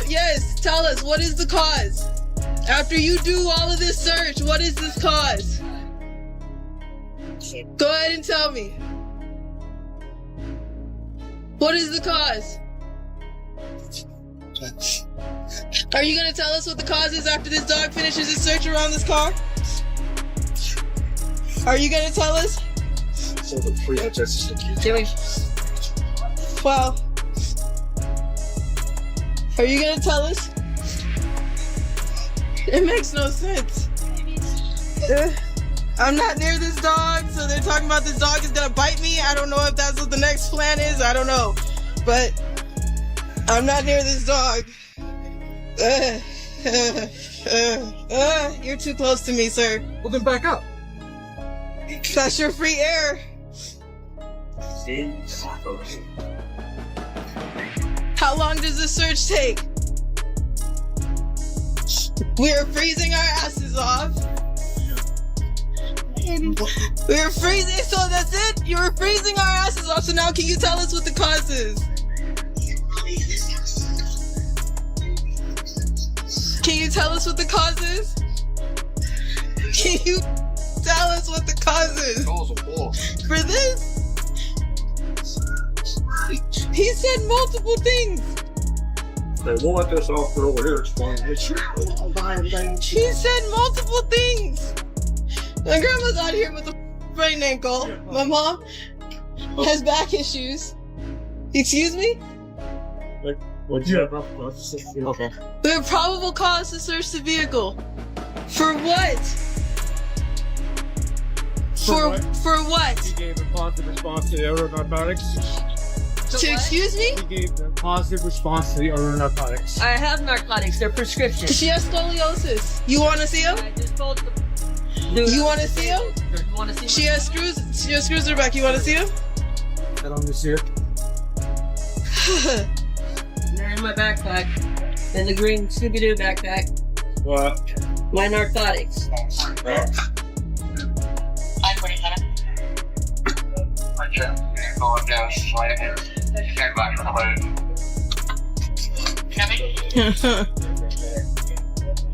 Yes, tell us, what is the cause? After you do all of this search, what is this cause? Go ahead and tell me. What is the cause? Are you gonna tell us what the cause is after this dog finishes his search around this car? Are you gonna tell us? Wow. Are you gonna tell us? It makes no sense. I'm not near this dog, so they're talking about this dog is gonna bite me. I don't know if that's what the next plan is. I don't know. But I'm not near this dog. You're too close to me, sir. Well, then back up. That's your free air. How long does this search take? We are freezing our asses off. We are freezing, so that's it? You were freezing our asses off, so now can you tell us what the cause is? Can you tell us what the cause is? Can you tell us what the cause is? For this? He said multiple things. They won't let this officer over here explain his shit. He said multiple things. My grandma's out here with a sprained ankle. My mom has back issues. Excuse me? What'd you have? Okay. We have probable cause to search the vehicle. For what? For what? He gave a positive response to the odor of narcotics. Excuse me? He gave a positive response to the odor of narcotics. I have narcotics. They're prescription. She has scoliosis. You want to see him? I just told them. You want to see him? You want to see him? She has screws. She has screws in her back. You want to see him? I don't see it. They're in my backpack. In the green Scooby-Doo backpack. What? My narcotics.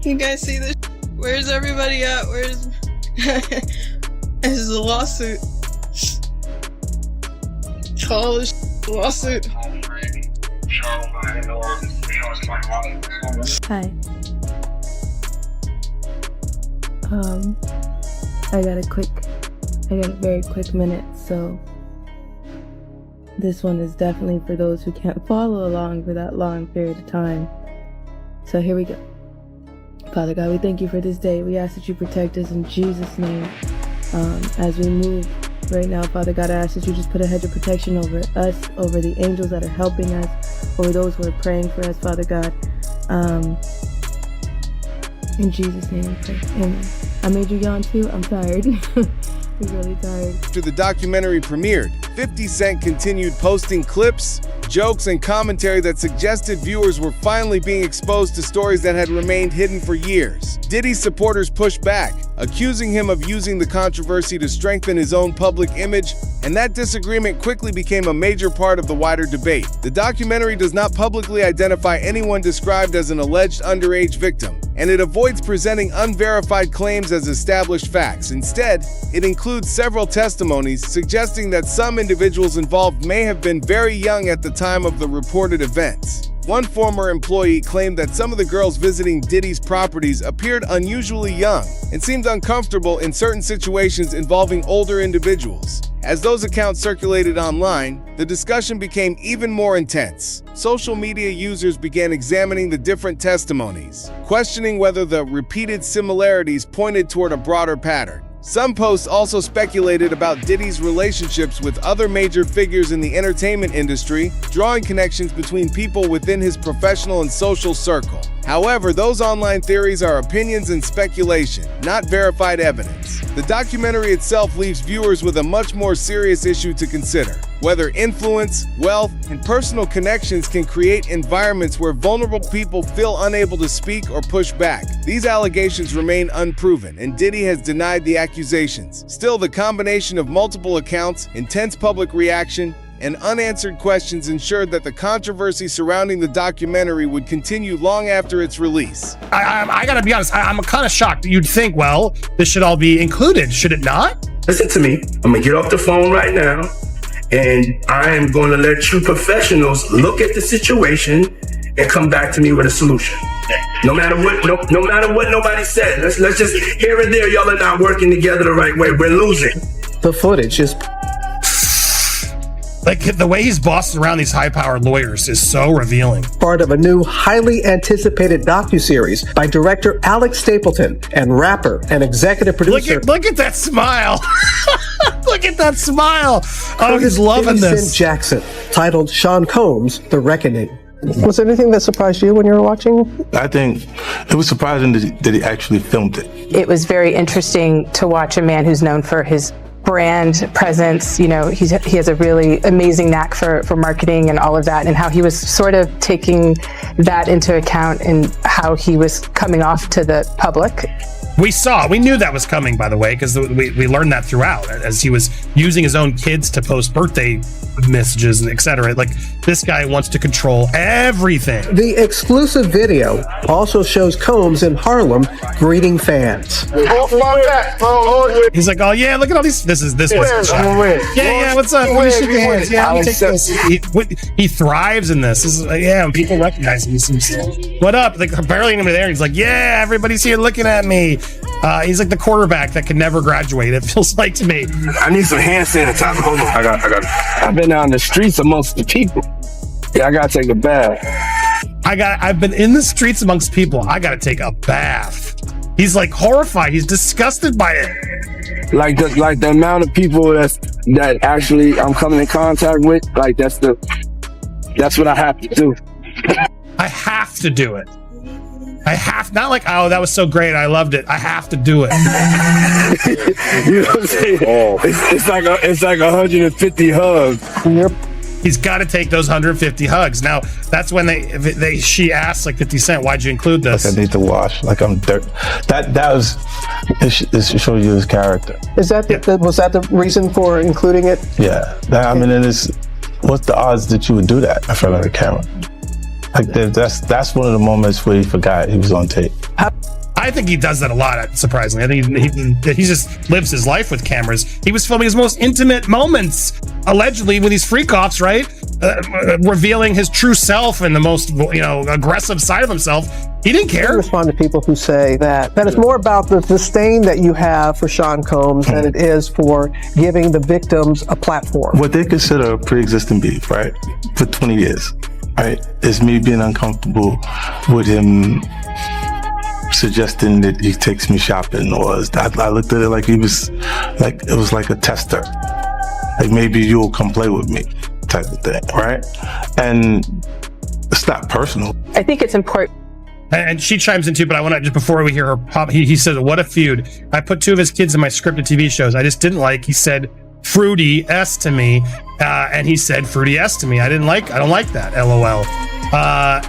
You guys see this? Where's everybody at? Where's is the lawsuit? Call this lawsuit. Hi. I got a very quick minute, so this one is definitely for those who can't follow along for that long period of time. So here we go. Father God, we thank you for this day. We ask that you protect us in Jesus' name. As we move right now, Father God, I ask that you just put a hedge of protection over us, over the angels that are helping us, over those who are praying for us, Father God. In Jesus' name we pray. Amen. I made you yawn too? I'm tired. I'm really tired. After the documentary premiered, 50 Cent continued posting clips, jokes, and commentary that suggested viewers were finally being exposed to stories that had remained hidden for years. Diddy's supporters pushed back, accusing him of using the controversy to strengthen his own public image, and that disagreement quickly became a major part of the wider debate. The documentary does not publicly identify anyone described as an alleged underage victim, and it avoids presenting unverified claims as established facts. Instead, it includes several testimonies suggesting that some individuals involved may have been very young at the time of the reported events. One former employee claimed that some of the girls visiting Diddy's properties appeared unusually young and seemed uncomfortable in certain situations involving older individuals. As those accounts circulated online, the discussion became even more intense. Social media users began examining the different testimonies, questioning whether the repeated similarities pointed toward a broader pattern. Some posts also speculated about Diddy's relationships with other major figures in the entertainment industry, drawing connections between people within his professional and social circle. However, those online theories are opinions and speculation, not verified evidence. The documentary itself leaves viewers with a much more serious issue to consider: whether influence, wealth, and personal connections can create environments where vulnerable people feel unable to speak or push back. These allegations remain unproven, and Diddy has denied the accusations. Still, the combination of multiple accounts, intense public reaction, and unanswered questions ensured that the controversy surrounding the documentary would continue long after its release. I gotta be honest, I'm kind of shocked. You'd think, well, this should all be included, should it not? Listen to me. I'm gonna get off the phone right now, and I am going to let you professionals look at the situation and come back to me with a solution. No matter what, no matter what nobody said. Let's just here and there. Y'all are not working together the right way. We're losing. The footage is. Like, the way he's bossing around these high-powered lawyers is so revealing. Part of a new, highly anticipated docuseries by director Alex Stapleton and rapper and executive producer. Look at that smile. Look at that smile. Oh, he's loving this. Jackson, titled Sean Combs, The Reckoning. Was there anything that surprised you when you were watching? I think it was surprising that he actually filmed it. It was very interesting to watch a man who's known for his brand presence. You know, he has a really amazing knack for marketing and all of that, and how he was sort of taking that into account in how he was coming off to the public. We knew that was coming, by the way, because we learned that throughout as he was using his own kids to post birthday messages and etc. Like, this guy wants to control everything. The exclusive video also shows Combs in Harlem greeting fans. He's like, oh yeah, look at all these. This was yeah, what's up? What shake your hands? Yeah, let me take this. He thrives in this. This is yeah, people recognize him. He seems, what up? Like, barely anybody there. He's like, yeah, everybody's here looking at me. He's like the quarterback that can never graduate, it feels like to me. I need some hand sanitizer. Hold on. I got. I've been out in the streets amongst the people. Yeah, I gotta take a bath. I've been in the streets amongst people. I gotta take a bath. He's like horrified. He's disgusted by it. Like the amount of people that actually I'm coming in contact with. Like that's what I have to do. I have to do it. Not like, oh, that was so great, I loved it. I have to do it. You know what I'm saying? Oh. It's like 150 hugs. He's got to take those 150 hugs. Now, that's when she asks, like, 50 Cent, why'd you include this? Like, I need to wash. Like, I'm dirt. That was, it shows you his character. Is that was that the reason for including it? Yeah. I mean, what's the odds that you would do that in front of the camera? Like, that's one of the moments where he forgot he was on tape. I think he does that a lot, surprisingly. I think he just lives his life with cameras. He was filming his most intimate moments, allegedly, with these freak-offs, right? Revealing his true self and the most, aggressive side of himself. He didn't care. I respond to people who say that it's more about the disdain that you have for Sean Combs than it is for giving the victims a platform. What they consider a pre-existing beef, right? For 20 years. Right, it's me being uncomfortable with him suggesting that he takes me shopping, or I looked at it like it was like a tester, like maybe you'll come play with me, type of thing, right? And it's not personal. I think it's important. And she chimes in too, but I want to, just before we hear her pop, he says, what a feud. I put 2 of his kids in my scripted TV shows. I just didn't like, he said, Fruity S to me, and he said Fruity S to me. I don't like that, LOL.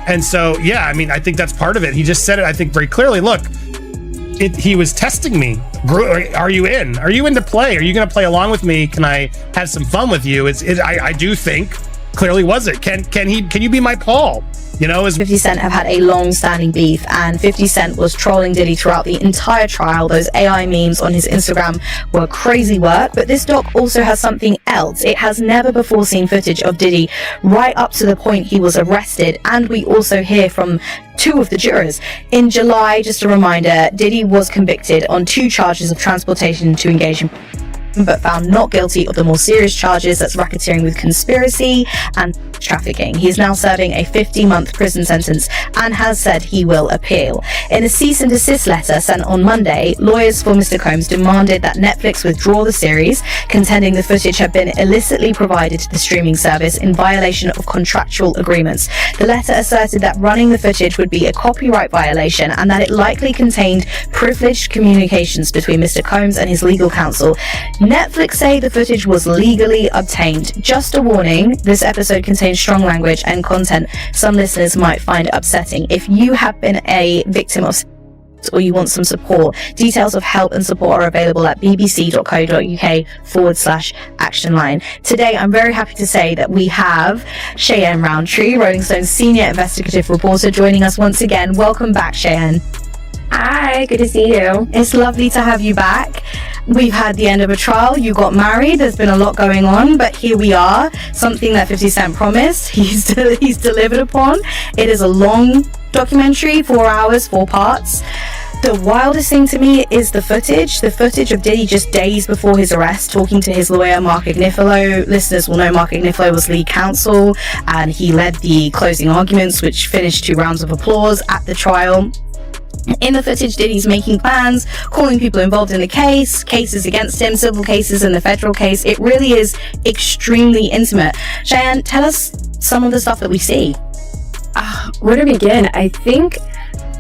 And so, yeah, I mean, I think that's part of it. He just said it, I think, very clearly. Look, he was testing me. Are you in? Are you into play? Are you going to play along with me? Can I have some fun with you? I do think, clearly was it. Can you be my Paul? 50 Cent have had a long-standing beef, and 50 Cent was trolling Diddy throughout the entire trial. Those AI memes on his Instagram were crazy work, but this doc also has something else. It has never before seen footage of Diddy right up to the point he was arrested, and we also hear from 2 of the jurors. In July, just a reminder, Diddy was convicted on 2 charges of transportation to engage in, but found not guilty of the more serious charges, that's racketeering with conspiracy and trafficking. He is now serving a 50-month prison sentence and has said he will appeal. In a cease and desist letter sent on Monday, lawyers for Mr. Combs demanded that Netflix withdraw the series, contending the footage had been illicitly provided to the streaming service in violation of contractual agreements. The letter asserted that running the footage would be a copyright violation and that it likely contained privileged communications between Mr. Combs and his legal counsel. Netflix say the footage was legally obtained. Just a warning, this episode contains strong language and content some listeners might find upsetting. If you have been a victim of or you want some support, details of help and support are available at bbc.co.uk/action line. Today, I'm very happy to say that we have Cheyenne Roundtree, Rolling Stone's senior investigative reporter, joining us once again. Welcome back, Cheyenne. Hi, good to see you. It's lovely to have you back. We've had the end of a trial, you got married, there's been a lot going on, but here we are. Something that 50 Cent promised, he's delivered upon. It is a long documentary, 4 hours, 4 parts. The wildest thing to me is the footage of Diddy just days before his arrest, talking to his lawyer, Mark Agnifilo. Listeners will know Mark Agnifilo was lead counsel, and he led the closing arguments, which finished 2 rounds of applause at the trial. In the footage, Diddy's making plans, calling people involved in the case, cases against him, civil cases and the federal case. It really is extremely intimate. Cheyenne, tell us some of the stuff that we see. Where to begin? I think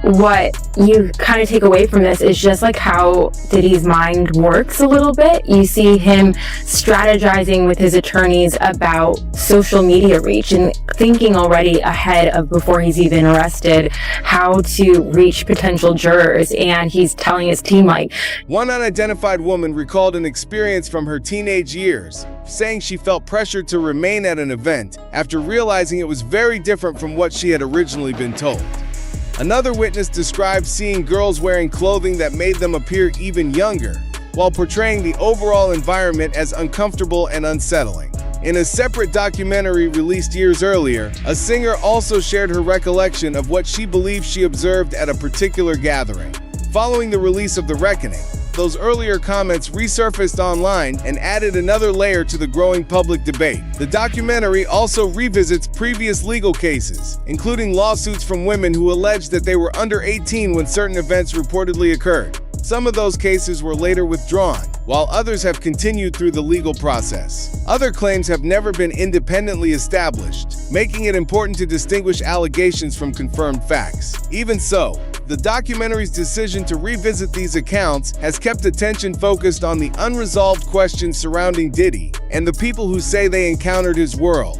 what you kind of take away from this is just like how Diddy's mind works a little bit. You see him strategizing with his attorneys about social media reach and thinking already ahead of before he's even arrested how to reach potential jurors. And he's telling his team like, one unidentified woman recalled an experience from her teenage years, saying she felt pressured to remain at an event after realizing it was very different from what she had originally been told. Another witness described seeing girls wearing clothing that made them appear even younger, while portraying the overall environment as uncomfortable and unsettling. In a separate documentary released years earlier, a singer also shared her recollection of what she believed she observed at a particular gathering. Following the release of The Reckoning, those earlier comments resurfaced online and added another layer to the growing public debate. The documentary also revisits previous legal cases, including lawsuits from women who alleged that they were under 18 when certain events reportedly occurred. Some of those cases were later withdrawn, while others have continued through the legal process. Other claims have never been independently established, making it important to distinguish allegations from confirmed facts. Even so, the documentary's decision to revisit these accounts has kept attention focused on the unresolved questions surrounding Diddy and the people who say they encountered his world.